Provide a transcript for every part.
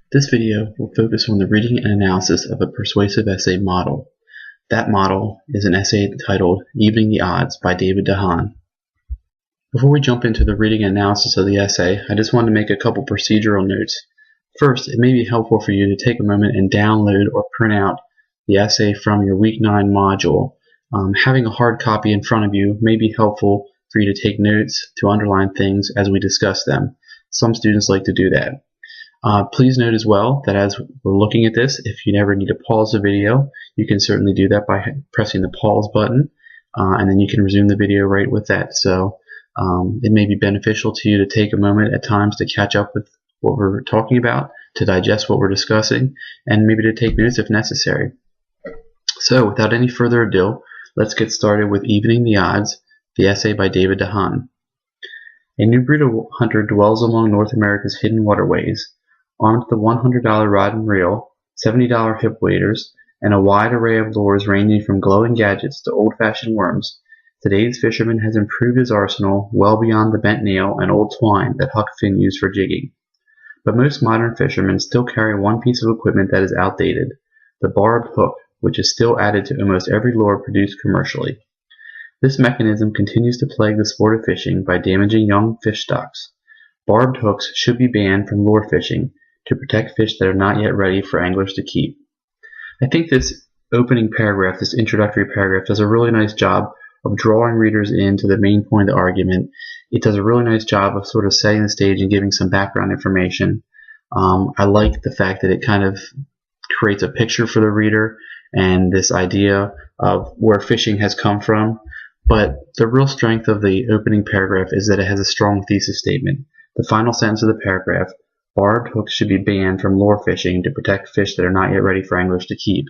This video will focus on the reading and analysis of a persuasive essay model. That model is an essay titled Evening the Odds by David DeHaan. Before we jump into the reading and analysis of the essay, I just wanted to make a couple procedural notes. First, it may be helpful for you to take a moment and download or print out the essay from your Week 9 module. Having a hard copy in front of you may be helpful for you to take notes, to underline things as we discuss them. Some students like to do that. Please note as well that as we're looking at this, if you never need to pause the video, you can certainly do that by pressing the pause button, and then you can resume the video right with that. So it may be beneficial to you to take a moment at times to catch up with what we're talking about, to digest what we're discussing, and maybe to take notes if necessary. So without any further ado, let's get started with Evening the Odds, the essay by David DeHaan. A new breed of hunter dwells along North America's hidden waterways. Armed with a $100 rod and reel, $70 hip waders, and a wide array of lures ranging from glowing gadgets to old-fashioned worms, today's fisherman has improved his arsenal well beyond the bent nail and old twine that Huck Finn used for jigging. But most modern fishermen still carry one piece of equipment that is outdated, the barbed hook, which is still added to almost every lure produced commercially. This mechanism continues to plague the sport of fishing by damaging young fish stocks. Barbed hooks should be banned from lure fishing to protect fish that are not yet ready for anglers to keep. I think this opening paragraph, this introductory paragraph, does a really nice job of drawing readers into the main point of the argument. It does a really nice job of sort of setting the stage and giving some background information. I like the fact that it kind of creates a picture for the reader and this idea of where fishing has come from. But the real strength of the opening paragraph is that it has a strong thesis statement. The final sentence of the paragraph, barbed hooks should be banned from lure fishing to protect fish that are not yet ready for anglers to keep.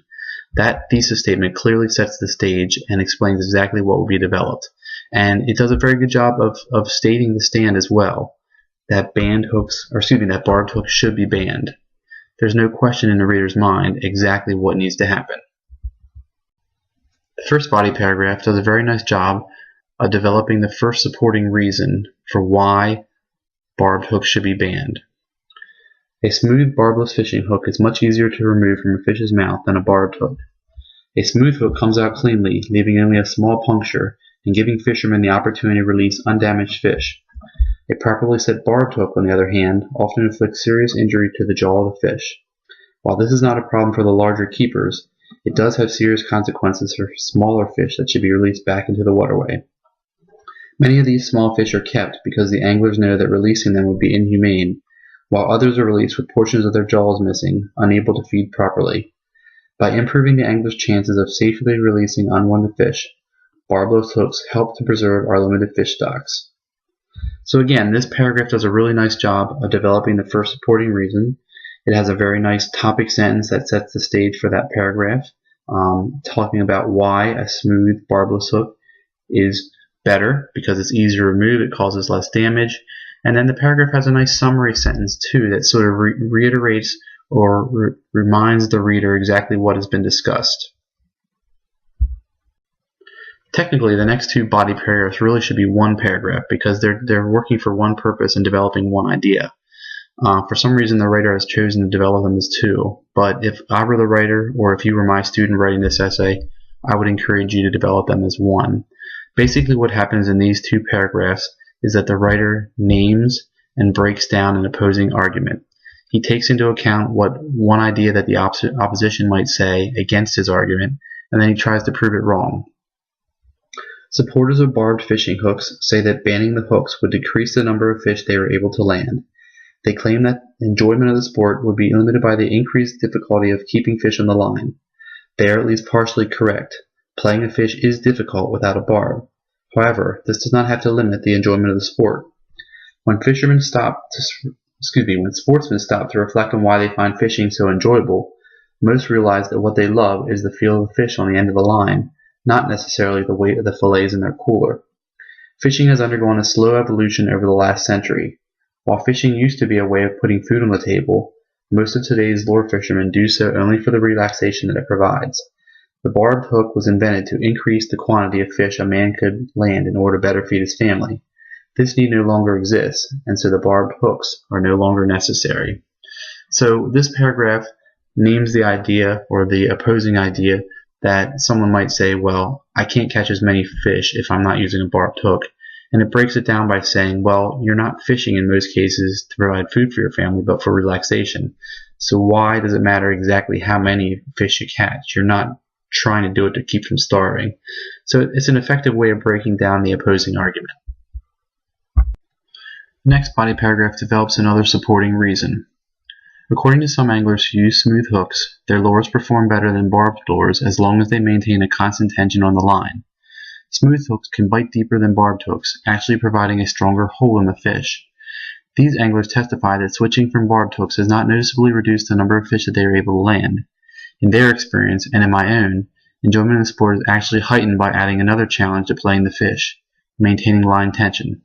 That thesis statement clearly sets the stage and explains exactly what will be developed. And it does a very good job of stating the stand as well, that that barbed hooks should be banned. There's no question in the reader's mind exactly what needs to happen. The first body paragraph does a very nice job of developing the first supporting reason for why barbed hooks should be banned. A smooth barbless fishing hook is much easier to remove from a fish's mouth than a barbed hook. A smooth hook comes out cleanly, leaving only a small puncture and giving fishermen the opportunity to release undamaged fish. A properly set barbed hook, on the other hand, often inflicts serious injury to the jaw of the fish. While this is not a problem for the larger keepers, it does have serious consequences for smaller fish that should be released back into the waterway. Many of these small fish are kept because the anglers know that releasing them would be inhumane, while others are released with portions of their jaws missing, unable to feed properly. By improving the angler's chances of safely releasing unwanted fish, barbless hooks help to preserve our limited fish stocks. So again, this paragraph does a really nice job of developing the first supporting reason. It has a very nice topic sentence that sets the stage for that paragraph, talking about why a smooth barbless hook is better because it's easier to remove, it causes less damage. And then the paragraph has a nice summary sentence too that sort of reiterates or reminds the reader exactly what has been discussed. Technically, the next two body paragraphs really should be one paragraph because they're working for one purpose and developing one idea. For some reason, the writer has chosen to develop them as two, but if I were the writer or if you were my student writing this essay, I would encourage you to develop them as one. Basically, what happens in these two paragraphs is that the writer names and breaks down an opposing argument. He takes into account what one idea that the opposition might say against his argument, and then he tries to prove it wrong. Supporters of barbed fishing hooks say that banning the hooks would decrease the number of fish they were able to land. They claim that enjoyment of the sport would be limited by the increased difficulty of keeping fish on the line. They are at least partially correct. Playing a fish is difficult without a barb. However, this does not have to limit the enjoyment of the sport. When sportsmen stop to reflect on why they find fishing so enjoyable, most realize that what they love is the feel of the fish on the end of the line, not necessarily the weight of the fillets in their cooler. Fishing has undergone a slow evolution over the last century. While fishing used to be a way of putting food on the table, most of today's lure fishermen do so only for the relaxation that it provides. The barbed hook was invented to increase the quantity of fish a man could land in order to better feed his family. This need no longer exists, and so the barbed hooks are no longer necessary. So this paragraph names the idea or the opposing idea that someone might say, well, I can't catch as many fish if I'm not using a barbed hook. And it breaks it down by saying, well, you're not fishing in most cases to provide food for your family, but for relaxation. So why does it matter exactly how many fish you catch? You're not trying to do it to keep from starving. So it's an effective way of breaking down the opposing argument. The next body paragraph develops another supporting reason. According to some anglers who use smooth hooks, their lures perform better than barbed lures as long as they maintain a constant tension on the line. Smooth hooks can bite deeper than barbed hooks, actually providing a stronger hold in the fish. These anglers testify that switching from barbed hooks has not noticeably reduced the number of fish that they are able to land. In their experience, and in my own, enjoyment in the sport is actually heightened by adding another challenge to playing the fish, maintaining line tension.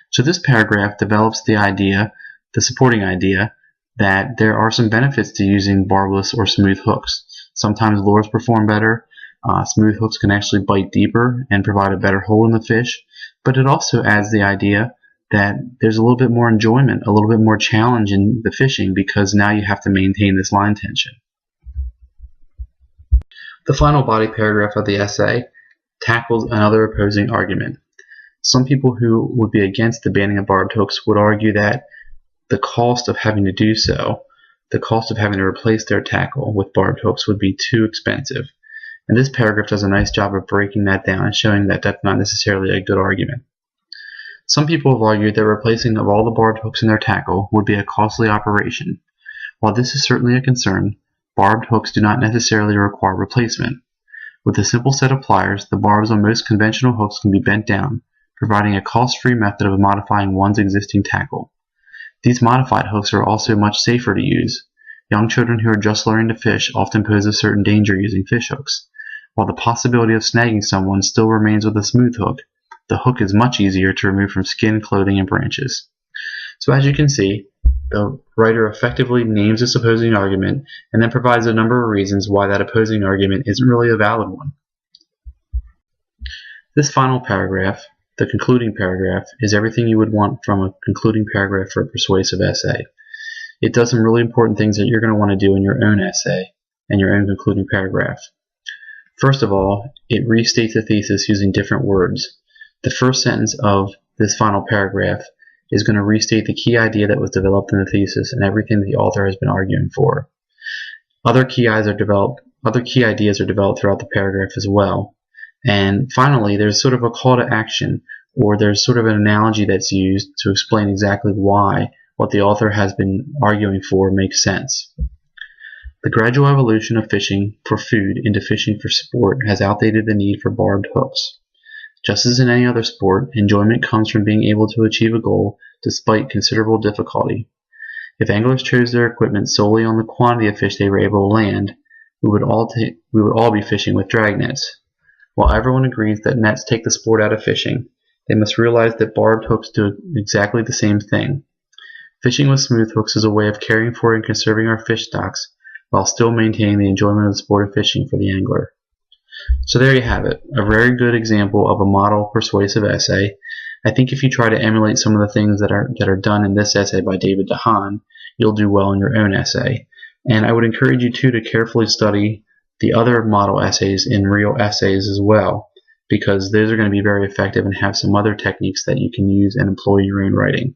So this paragraph develops the idea, the supporting idea, that there are some benefits to using barbless or smooth hooks. Sometimes lures perform better. Smooth hooks can actually bite deeper and provide a better hold in the fish, but it also adds the idea that there's a little bit more enjoyment, a little bit more challenge in the fishing because now you have to maintain this line tension. The final body paragraph of the essay tackles another opposing argument. Some people who would be against the banning of barbed hooks would argue that the cost of having to do so, the cost of having to replace their tackle with barbed hooks would be too expensive. And this paragraph does a nice job of breaking that down and showing that that's not necessarily a good argument. Some people have argued that replacing of all the barbed hooks in their tackle would be a costly operation. While this is certainly a concern, barbed hooks do not necessarily require replacement. With a simple set of pliers, the barbs on most conventional hooks can be bent down, providing a cost-free method of modifying one's existing tackle. These modified hooks are also much safer to use. Young children who are just learning to fish often pose a certain danger using fish hooks. While the possibility of snagging someone still remains with a smooth hook, the hook is much easier to remove from skin, clothing, and branches. So as you can see, the writer effectively names this opposing argument and then provides a number of reasons why that opposing argument isn't really a valid one. This final paragraph, the concluding paragraph, is everything you would want from a concluding paragraph for a persuasive essay. It does some really important things that you're going to want to do in your own essay and your own concluding paragraph. First of all, it restates the thesis using different words. The first sentence of this final paragraph is going to restate the key idea that was developed in the thesis and everything the author has been arguing for. Other key ideas are developed throughout the paragraph as well. And finally, there's sort of a call to action, or there's sort of an analogy that's used to explain exactly why what the author has been arguing for makes sense. The gradual evolution of fishing for food into fishing for sport has outdated the need for barbed hooks. Just as in any other sport, enjoyment comes from being able to achieve a goal despite considerable difficulty. If anglers chose their equipment solely on the quantity of fish they were able to land, we would all be fishing with drag nets. While everyone agrees that nets take the sport out of fishing, they must realize that barbed hooks do exactly the same thing. Fishing with smooth hooks is a way of caring for and conserving our fish stocks while still maintaining the enjoyment of the sport of fishing for the angler. So there you have it, a very good example of a model persuasive essay. I think if you try to emulate some of the things that are done in this essay by David DeHaan, you'll do well in your own essay. And I would encourage you too to carefully study the other model essays in real essays as well, because those are going to be very effective and have some other techniques that you can use and employ in your own writing.